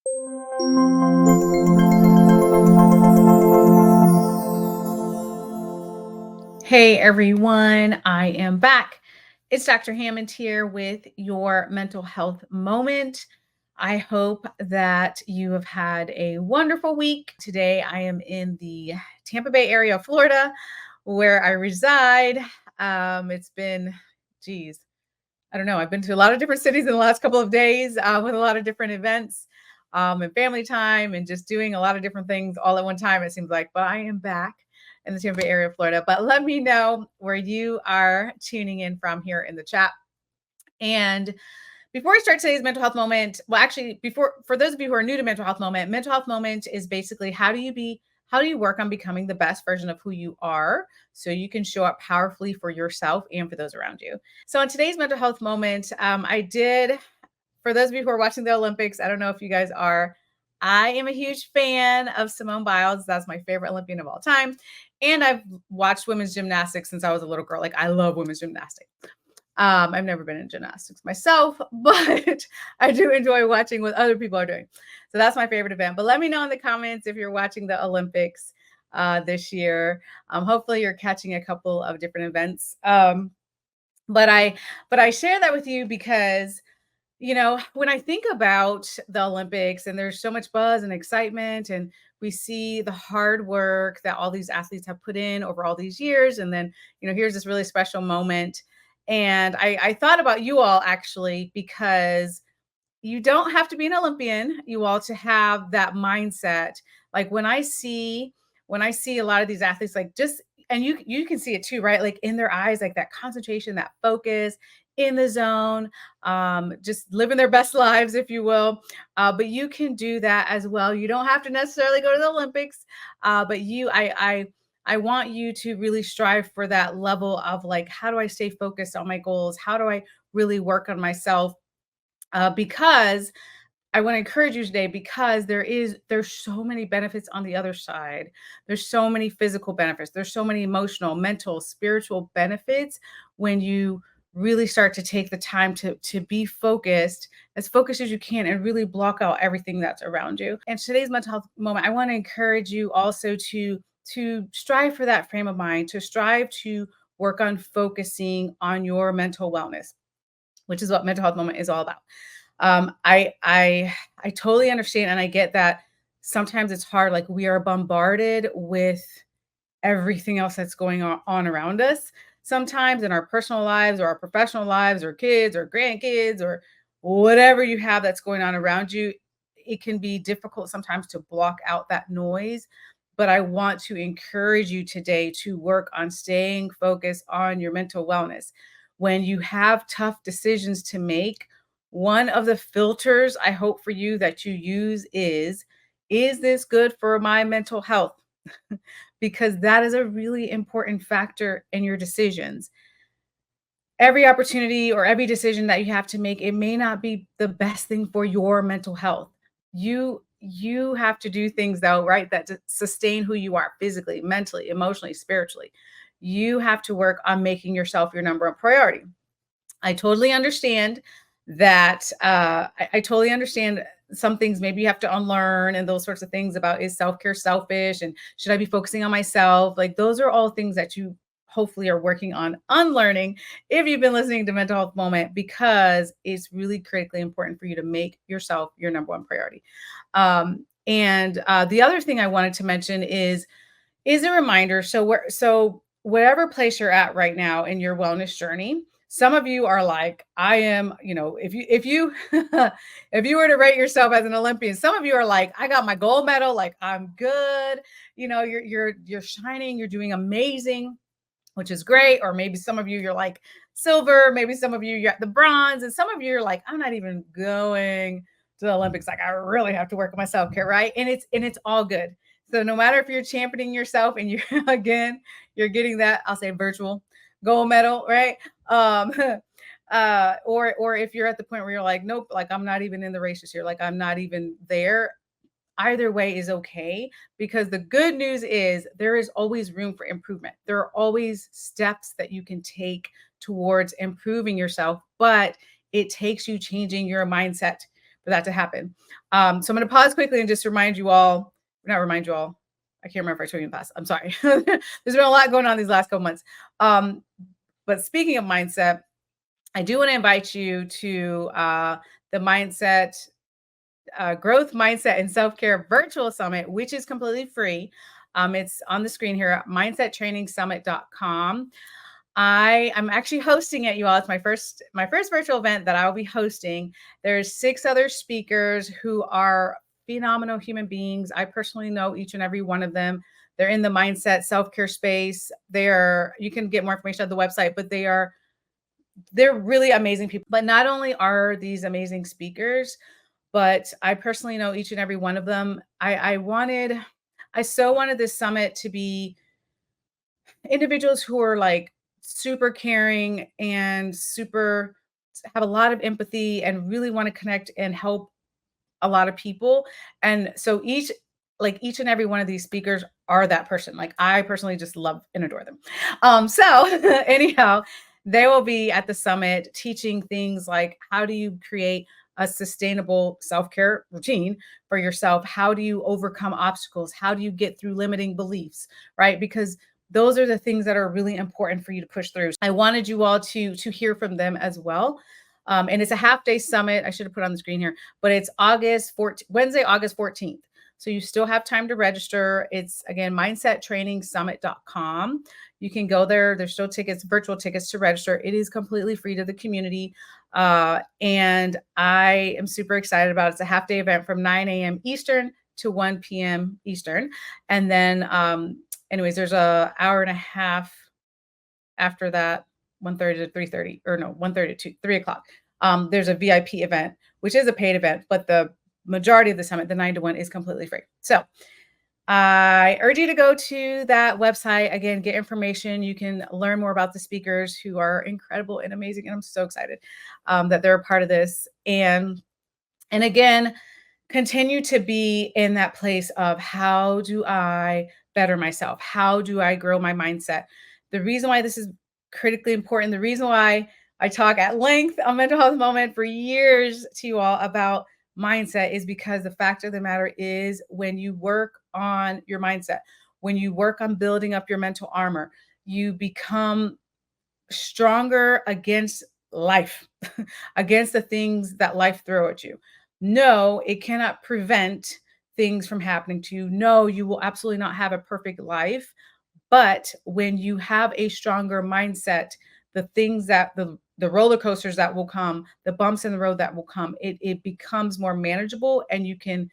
Hey everyone, I am back. It's Dr. Hammond here with your mental health moment. I hope that you have had a wonderful week. Today I am in the Tampa Bay area of Florida where I reside. It's been, geez, I don't know. I've been to a lot of different cities in the last couple of days with a lot of different events and family time and just doing a lot of different things all at one time, it seems like. But I am back in the Tampa Bay area of Florida. But let me know where you are tuning in from here in the chat. And before I start today's mental health moment, well, actually, before for those of you who are new to mental health moment is basically how do you work on becoming the best version of who you are so you can show up powerfully for yourself and for those around you. So on today's mental health moment, I did, for those of you who are watching the Olympics, I don't know if you guys are, I am a huge fan of Simone Biles. That's my favorite Olympian of all time. And I've watched women's gymnastics since I was a little girl. Like I love women's gymnastics. I've never been in gymnastics myself, but I do enjoy watching what other people are doing. So that's my favorite event. But let me know in the comments if you're watching the Olympics this year. Hopefully, you're catching a couple of different events. But I share that with you because when I think about the Olympics and there's so much buzz and excitement, and we see the hard work that all these athletes have put in over all these years, and then, here's this really special moment. And I thought about you all actually, because you don't have to be an Olympian, you all to have that mindset. Like when I see a lot of these athletes, like just and you can see it too, right? Like in their eyes, like that concentration, that focus in the zone, just living their best lives, if you will. But you can do that as well. You don't have to necessarily go to the Olympics, but I want you to really strive for that level of like, how do I stay focused on my goals? How do I really work on myself? Because I want to encourage you today because there's so many benefits on the other side. There's so many physical benefits. There's so many emotional, mental, spiritual benefits when you really start to take the time to be focused as you can, and really block out everything that's around you. And today's mental health moment, I want to encourage you also to strive for that frame of mind, to strive to work on focusing on your mental wellness, which is what mental health moment is all about. I totally understand, and I get that sometimes it's hard. Like we are bombarded with everything else that's going on around us. Sometimes in our personal lives or our professional lives or kids or grandkids or whatever you have that's going on around you, it can be difficult sometimes to block out that noise. But I want to encourage you today to work on staying focused on your mental wellness. When you have tough decisions to make, one of the filters I hope for you that you use is this good for my mental health? Because that is a really important factor in your decisions. Every opportunity or every decision that you have to make, it may not be the best thing for your mental health. You have to do things though, right, that to sustain who you are physically, mentally, emotionally, spiritually. You have to work on making yourself your number one priority. I totally understand that. I totally understand some things maybe you have to unlearn and those sorts of things about, is self care selfish and should I be focusing on myself? Like those are all things that you hopefully are working on unlearning if you've been listening to Mental Health Moment, because it's really critically important for you to make yourself your number one priority. And the other thing I wanted to mention is a reminder. So whatever place you're at right now in your wellness journey, some of you are like, I am, if you if you were to rate yourself as an Olympian, some of you are like, I got my gold medal, like I'm good. You're shining, you're doing amazing, which is great. Or maybe some of you, you're like silver, maybe some of you, you're at the bronze, and some of you are like, I'm not even going to the Olympics. Like I really have to work on my self-care, right? And it's all good. So no matter if you're championing yourself and you're again, you're getting that, I'll say virtual gold medal, right? Um, or if you're at the point where you're like, nope, like I'm not even in the race this year, like I'm not even there. Either way is okay, because the good news is there is always room for improvement. There are always steps that you can take towards improving yourself, but it takes you changing your mindset, for that to happen. So I'm going to pause quickly and just remind you all, not remind you all. I can't remember if I told you in the past. I'm sorry. There's been a lot going on these last couple months. But speaking of mindset, I do want to invite you to the mindset growth mindset and self-care virtual summit, which is completely free. It's on the screen here at mindsettrainingsummit.com. I am actually hosting it, you all. It's my first virtual event that I will be hosting. There's 6 other speakers who are phenomenal human beings. I personally know each and every one of them. They're in the mindset self-care space. You can get more information on the website, but they're really amazing people. But not only are these amazing speakers, but I personally know each and every one of them. I so wanted this summit to be individuals who are like super caring and super have a lot of empathy and really want to connect and help a lot of people. And so each and every one of these speakers are that person. Like I personally just love and adore them. So anyhow, they will be at the summit teaching things like how do you create a sustainable self-care routine for yourself? How do you overcome obstacles? How do you get through limiting beliefs? Right? Because those are the things that are really important for you to push through. I wanted you all to hear from them as well. And it's a half-day summit. I should have put on the screen here, but it's Wednesday, August 14th. So you still have time to register. It's again mindsettrainingsummit.com. You can go there. There's still virtual tickets to register. It is completely free to the community. And I am super excited about it. It's a half-day event from 9 a.m. Eastern to 1 p.m. Eastern. And then anyways, there's an hour and a half after that, 1:30 to 3:30, or no, 1:30 to 3 o'clock. There's a VIP event, which is a paid event, but the majority of the summit, the 9 to 1, is completely free. So I urge you to go to that website. Again, get information. You can learn more about the speakers who are incredible and amazing. And I'm so excited that they're a part of this. And again, continue to be in that place of how do I better myself? How do I grow my mindset? The reason why this is critically important, the reason why I talk at length on Mental Health Moment for years to you all about mindset is because the fact of the matter is when you work on your mindset, when you work on building up your mental armor, you become stronger against life, against the things that life throw at you. No, it cannot prevent things from happening to you. No, you will absolutely not have a perfect life. But when you have a stronger mindset, the things that the roller coasters that will come, the bumps in the road that will come, it becomes more manageable, and you can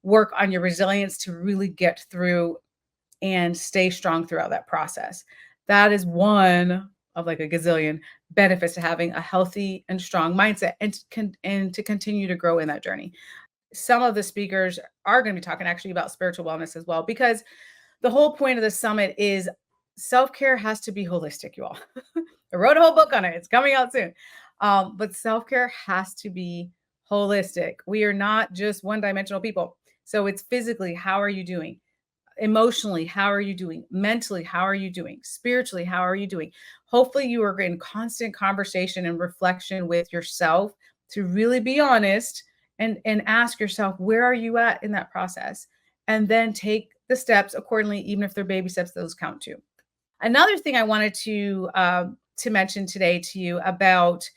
work on your resilience to really get through and stay strong throughout that process. That is one of like a gazillion benefits to having a healthy and strong mindset and to continue to grow in that journey. Some of the speakers are going to be talking actually about spiritual wellness as well, because the whole point of the summit is self-care has to be holistic, you all. I wrote a whole book on it. It's coming out soon. But self-care has to be holistic. We are not just one-dimensional people. So it's physically, how are you doing? Emotionally, how are you doing? Mentally, how are you doing? Spiritually, how are you doing? Hopefully you are in constant conversation and reflection with yourself to really be honest and ask yourself, where are you at in that process? And then take the steps accordingly, even if they're baby steps, those count too. Another thing I wanted to mention today to you about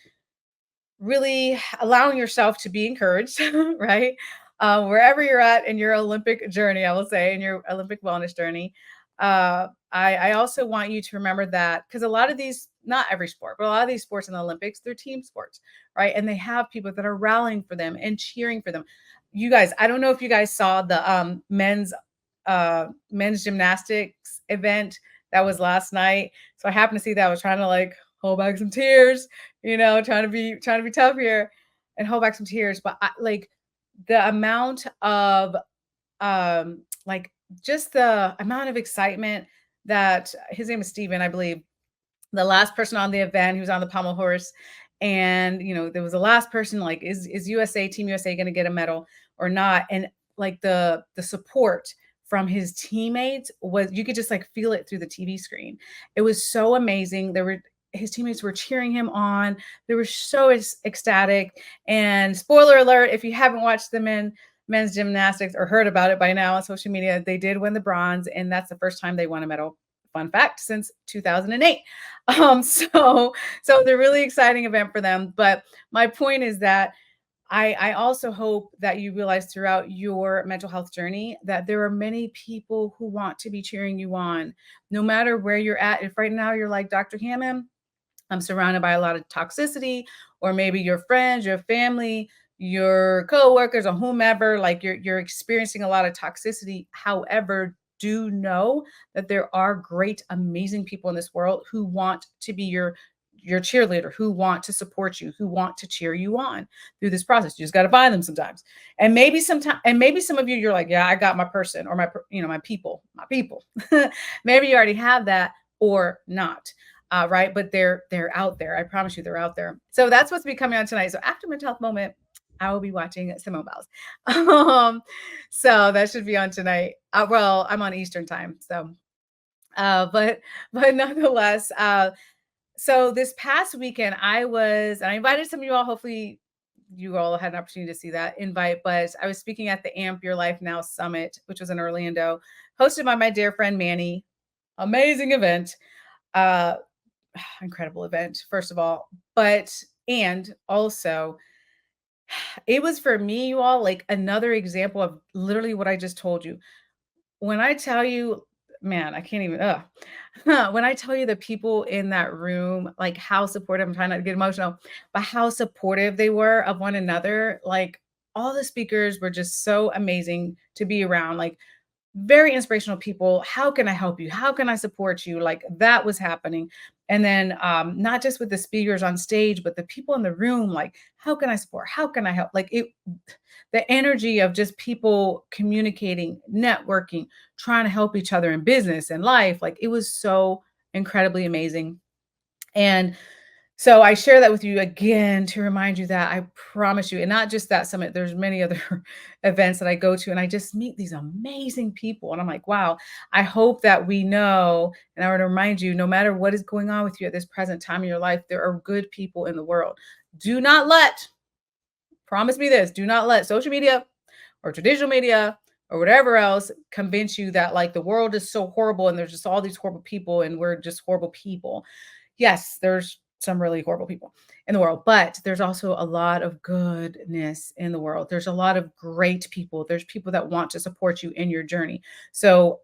really allowing yourself to be encouraged, right? Wherever you're at in your Olympic journey, I will say, in your Olympic wellness journey. I also want you to remember that, because a lot of these, not every sport, but a lot of these sports in the Olympics, they're team sports, right? And they have people that are rallying for them and cheering for them. You guys, I don't know if you guys saw the men's gymnastics event that was last night. So I happened to see that. I was trying to like hold back some tears, trying to be tough here and hold back some tears. But like the amount of like just the amount of excitement that his name is Steven, I believe, the last person on the event, he was on the pommel horse. And there was the last person, like, is Team USA going to get a medal or not? And like the support from his teammates was, you could just like feel it through the TV screen. It was so amazing. his teammates were cheering him on. They were so ecstatic. And spoiler alert, if you haven't watched the men's gymnastics or heard about it by now on social media, they did win the bronze, and that's the first time they won a medal. Fun fact, since 2008. So it's a really exciting event for them. But my point is that I also hope that you realize throughout your mental health journey that there are many people who want to be cheering you on, no matter where you're at. If right now you're like Dr. Hammond, I'm surrounded by a lot of toxicity, or maybe your friends, your family, your coworkers, or whomever, like you're experiencing a lot of toxicity. However, do know that there are great, amazing people in this world who want to be your cheerleader, who want to support you, who want to cheer you on through this process. You just got to find them sometimes. And maybe some of you, you're like, yeah, I got my person, or my people. Maybe you already have that or not. Right, but they're out there. I promise you, they're out there. So that's what's be coming on tonight. So after mental health moment, I will be watching Simone Biles. So that should be on tonight. Well, I'm on Eastern time, so but nonetheless, so this past weekend, and I invited some of you all. Hopefully, you all had an opportunity to see that invite. But I was speaking at the Amp Your Life Now Summit, which was in Orlando, hosted by my dear friend Manny. Amazing event. Uh, Incredible event, first of all. But and also, it was for me, you all, like another example of literally what I just told you. When I tell you, man, I can't even when I tell you the people in that room, like how supportive, I'm trying not to get emotional, but how supportive they were of one another. Like all the speakers were just so amazing to be around. Like very inspirational people. How can I help you? How can I support you? Like that was happening. And then not just with the speakers on stage, but the people in the room, like, how can I support? How can I help? Like the energy of just people communicating, networking, trying to help each other in business and life. Like it was so incredibly amazing. And so I share that with you again to remind you that I promise you, and not just that summit, there's many other events that I go to, and I just meet these amazing people. And I'm like, wow, I hope that we know, and I want to remind you, no matter what is going on with you at this present time in your life, there are good people in the world. Do not let, promise me this, do not let social media or traditional media or whatever else convince you that like the world is so horrible and there's just all these horrible people and we're just horrible people. Yes, there's some really horrible people in the world, but there's also a lot of goodness in the world. There's a lot of great people. There's people that want to support you in your journey. So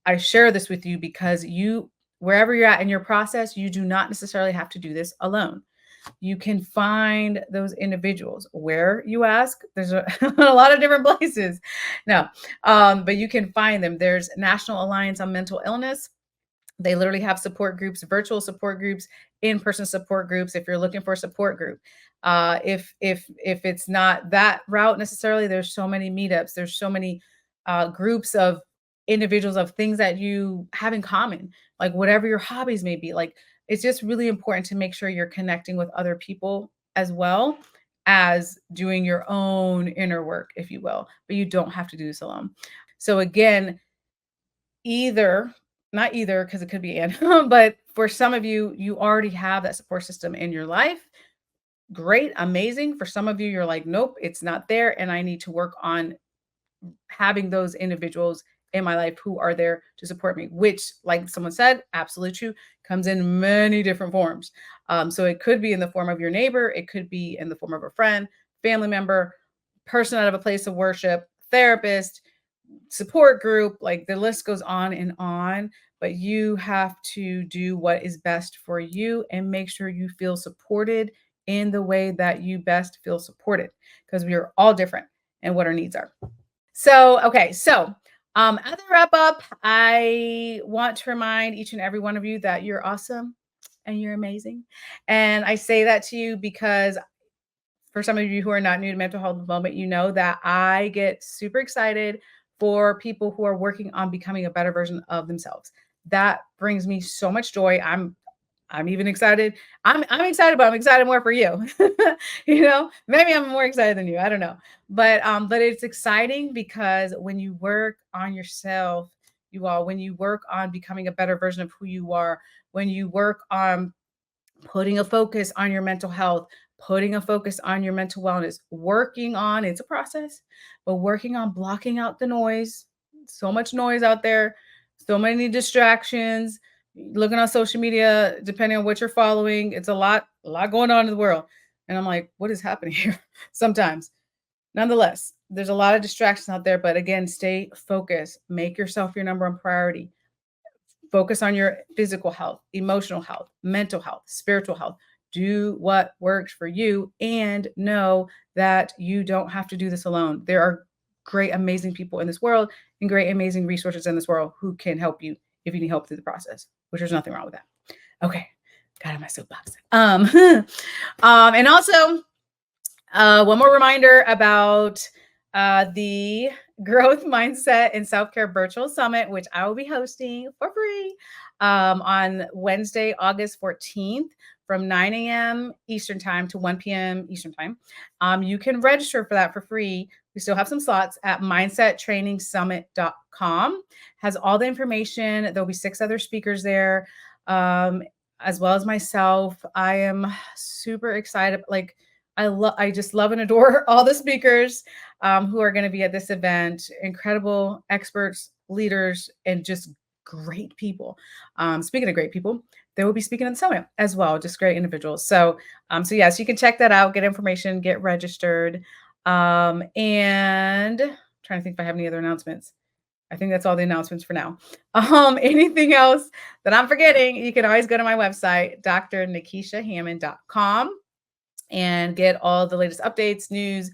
I share this with you because wherever you're at in your process, you do not necessarily have to do this alone. You can find those individuals. Where, you ask? There's a, a lot of different places. No, but you can find them. There's National Alliance on Mental Illness. They literally have support groups, virtual support groups, in-person support groups. If you're looking for a support group, if it's not that route necessarily, there's so many meetups. There's so many groups of individuals of things that you have in common, like whatever your hobbies may be. Like it's just really important to make sure you're connecting with other people as well as doing your own inner work, if you will. But you don't have to do this alone. So again, either not either, because it could be and but for some of you, you already have that support system in your life. Great, amazing. For some of you, you're like, nope, it's not there, and I need to work on having those individuals in my life who are there to support me, which, like someone said, absolutely true, comes in many different forms. So it could be in the form of your neighbor, it could be in the form of a friend, family member, person out of a place of worship, therapist, support group, like the list goes on and on. But you have to do what is best for you and make sure you feel supported in the way that you best feel supported, because we are all different and what our needs are. So, okay. So, as I wrap up, I want to remind each and every one of you that you're awesome and you're amazing. And I say that to you because for some of you who are not new to mental health moment, you know that I get super excited for people who are working on becoming a better version of themselves. That brings me so much joy. I'm even excited. I'm excited, but I'm excited more for you. Maybe I'm more excited than you. I don't know. But it's exciting because when you work on yourself, when you work on becoming a better version of who you are, when you work on putting a focus on your mental health, putting a focus on your mental wellness, working on it's a process, but working on blocking out the noise. So much noise out there, so many distractions. Looking on social media, depending on what you're following, it's a lot going on in the world. And I'm like, what is happening here? Sometimes. Nonetheless, there's a lot of distractions out there, but again, stay focused. Make yourself your number one priority. Focus on your physical health, emotional health, mental health, spiritual health. Do what works for you and know that you don't have to do this alone. There are great, amazing people in this world and great, amazing resources in this world who can help you if you need help through the process, which there's nothing wrong with that. Okay. Got on my soapbox. And also, one more reminder about the Growth Mindset and Self-Care Virtual Summit, which I will be hosting for free on Wednesday, August 14th from 9 a.m. Eastern Time to 1 p.m. Eastern Time. You can register for that for free. We still have some slots at mindsettrainingsummit.com. Has all the information. There'll be 6 other speakers there, as well as myself. I am super excited. I just love and adore all the speakers who are going to be at this event. Incredible experts, leaders, and just great people. Speaking of great people, they will be speaking at the summit as well. Just great individuals. So yes, you can check that out, get information, get registered. And I'm trying to think if I have any other announcements. I think that's all the announcements for now. Anything else that I'm forgetting, you can always go to my website, Dr.Nekeshiahammond.com, and get all the latest updates, news,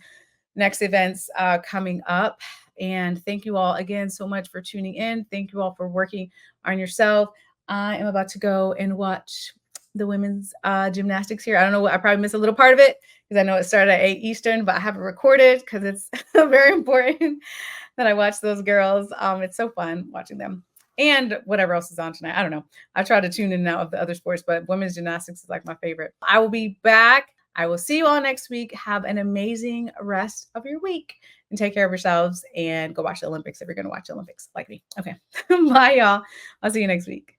next events coming up. And thank you all again so much for tuning in. Thank you all for working on yourself. I am about to go and watch the women's gymnastics here. I don't know what, I probably missed a little part of it because I know it started at 8 Eastern, but I have it recorded because it's very important that I watch those girls. It's so fun watching them. And whatever else is on tonight. I don't know. I try to tune in and out of the other sports, but women's gymnastics is like my favorite. I will be back. I will see you all next week. Have an amazing rest of your week and take care of yourselves and go watch the Olympics if you're going to watch the Olympics like me. Okay. Bye, y'all. I'll see you next week.